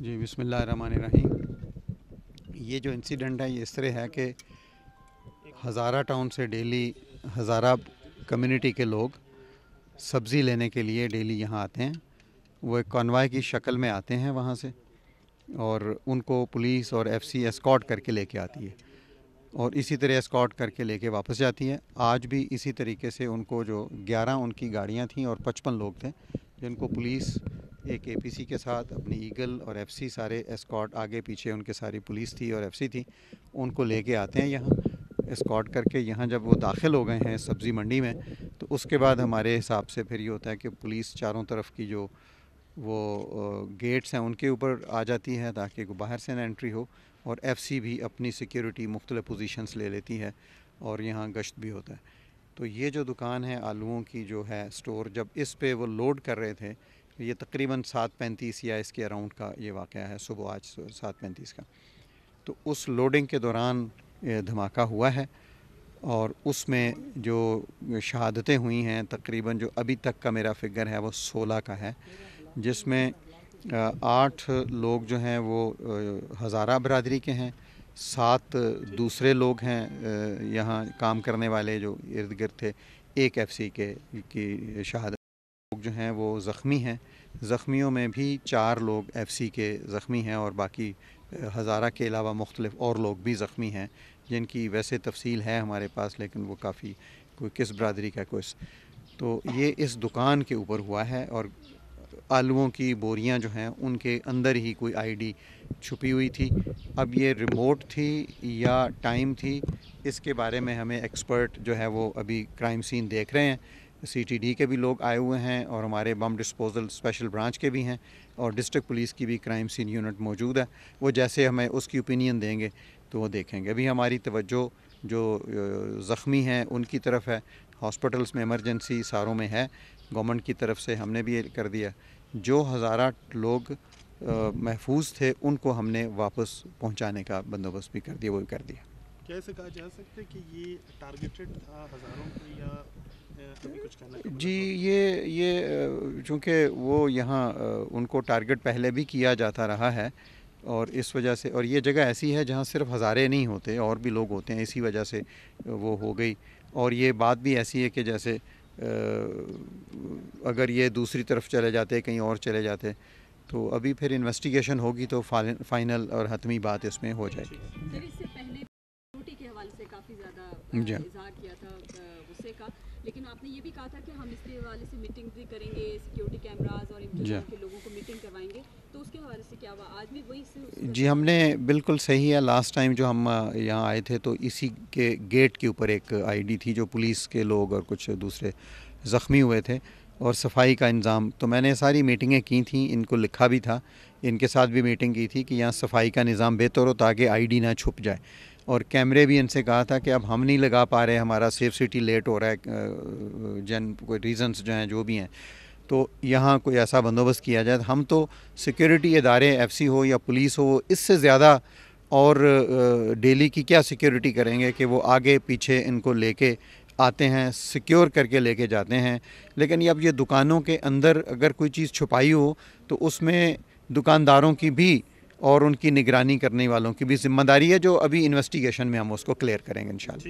जी, बिस्मिल्लाहिर्रहमानिर्रहीम। ये जो इंसिडेंट है ये इस तरह है कि हज़ारा टाउन से डेली हज़ारा कम्युनिटी के लोग सब्ज़ी लेने के लिए डेली यहाँ आते हैं। वो एक कॉन्वॉय की शक्ल में आते हैं वहाँ से, और उनको पुलिस और एफसी एस्कॉर्ट करके लेके आती है और इसी तरह एस्कॉर्ट करके लेके वापस जाती है। आज भी इसी तरीके से उनको जो 11 उनकी गाड़ियाँ थीं और 55 लोग थे जिनको पुलिस एक एपीसी के साथ अपनी ईगल और एफसी सारे एस्कॉर्ट, आगे पीछे उनके सारी पुलिस थी और एफसी थी, उनको लेके आते हैं यहाँ एस्कॉर्ट करके। यहाँ जब वो दाखिल हो गए हैं सब्ज़ी मंडी में तो उसके बाद हमारे हिसाब से फिर ये होता है कि पुलिस चारों तरफ की जो वो गेट्स हैं उनके ऊपर आ जाती है ताकि बाहर से ना एंट्री हो, और एफसी भी अपनी सिक्योरिटी मुख्तलिफ पोजीशंस ले लेती है और यहाँ गश्त भी होता है। तो ये जो दुकान है आलूओं की जो है स्टोर, जब इस पे वो लोड कर रहे थे, ये तकरीबन 7:35 या इसके अराउंड का ये वाक़या है, सुबह आज 7:35 का। तो उस लोडिंग के दौरान धमाका हुआ है और उसमें जो शहादतें हुई हैं, तकरीबन जो अभी तक का मेरा फिगर है वो 16 का है, जिसमें 8 लोग जो हैं वो हज़ारा बरादरी के हैं, 7 दूसरे लोग हैं यहाँ काम करने वाले जो इर्द गिर्द थे, एक एफसी के की शहादत। लोग जो हैं वो ज़ख्मी हैं, ज़ख्मियों में भी 4 लोग एफसी के ज़ख्मी हैं और बाकी हज़ारा के अलावा मुख्तलिफ और लोग भी ज़ख्मी हैं जिनकी वैसे तफसील है हमारे पास, लेकिन वो काफ़ी कोई किस बरादरी का कोई। तो ये इस दुकान के ऊपर हुआ है और आलूओं की बोरियां जो हैं उनके अंदर ही कोई आईडी छुपी हुई थी। अब ये रिमोट थी या टाइम थी, इसके बारे में हमें एक्सपर्ट जो है वो अभी क्राइम सीन देख रहे हैं। सीटीडी के भी लोग आए हुए हैं और हमारे बम डिस्पोजल स्पेशल ब्रांच के भी हैं और डिस्ट्रिक्ट पुलिस की भी क्राइम सीन यूनिट मौजूद है। वो जैसे हमें उसकी ओपिनियन देंगे तो वो देखेंगे। अभी हमारी तवज्जो जो ज़ख्मी हैं उनकी तरफ है, हॉस्पिटल्स में इमरजेंसी सारों में है, गवर्नमेंट की तरफ से हमने भी ये कर दिया। जो हज़ारा लोग महफूज थे उनको हमने वापस पहुंचाने का बंदोबस्त भी कर दिया, वो भी कर दिया। क्या ऐसे कहा जा सकता है कि ये टारगेटेड था हज़ारों को, या अभी कुछ कहना? जी, ये चूँकि वो यहाँ उनको टारगेट पहले भी किया जाता रहा है और इस वजह से, और ये जगह ऐसी है जहाँ सिर्फ हज़ारे नहीं होते और भी लोग होते हैं, इसी वजह से वो हो गई। और ये बात भी ऐसी है कि जैसे अगर ये दूसरी तरफ चले जाते, कहीं और चले जाते, तो अभी फिर इन्वेस्टिगेशन होगी तो फाइनल और हतमी बात इसमें हो जाएगी। सर, इससे पहले सिक्योरिटी के हवाले से काफ़ी ज़्यादा इज़हार किया था गुस्से का, लेकिन आपने ये भी कहा था कि हम इसके हवाले से मीटिंग भी करेंगे, सिक्योरिटी कैमरास और इंतजाम के लोगों को मीटिंग करवाएंगे, तो उसके हवाले से क्या हुआ? आज भी वही से जी, हमने बिल्कुल सही है। लास्ट टाइम जो हम यहाँ आए थे तो इसी के गेट के ऊपर एक आईडी थी जो पुलिस के लोग और कुछ दूसरे ज़ख्मी हुए थे और सफाई का इंतज़ाम, तो मैंने सारी मीटिंगें की थी, इनको लिखा भी था, इनके साथ भी मीटिंग की थी कि यहाँ सफाई का निज़ाम बेहतर हो ताकि आईडी ना छुप जाए। और कैमरे भी इनसे कहा था कि अब हम नहीं लगा पा रहे, हमारा सेफ सिटी लेट हो रहा है, कोई रीज़न्स जो हैं जो भी हैं, तो यहाँ कोई ऐसा बंदोबस्त किया जाए। हम तो सिक्योरिटी इदारे एफसी हो या पुलिस हो, इससे ज़्यादा और डेली की क्या सिक्योरिटी करेंगे कि वो आगे पीछे इनको लेके आते हैं, सिक्योर करके लेके जाते हैं। लेकिन अब ये दुकानों के अंदर अगर कोई चीज़ छुपाई हो तो उसमें दुकानदारों की भी और उनकी निगरानी करने वालों की भी ज़िम्मेदारी है, जो अभी इन्वेस्टिगेशन में हम उसको क्लियर करेंगे इंशाल्लाह।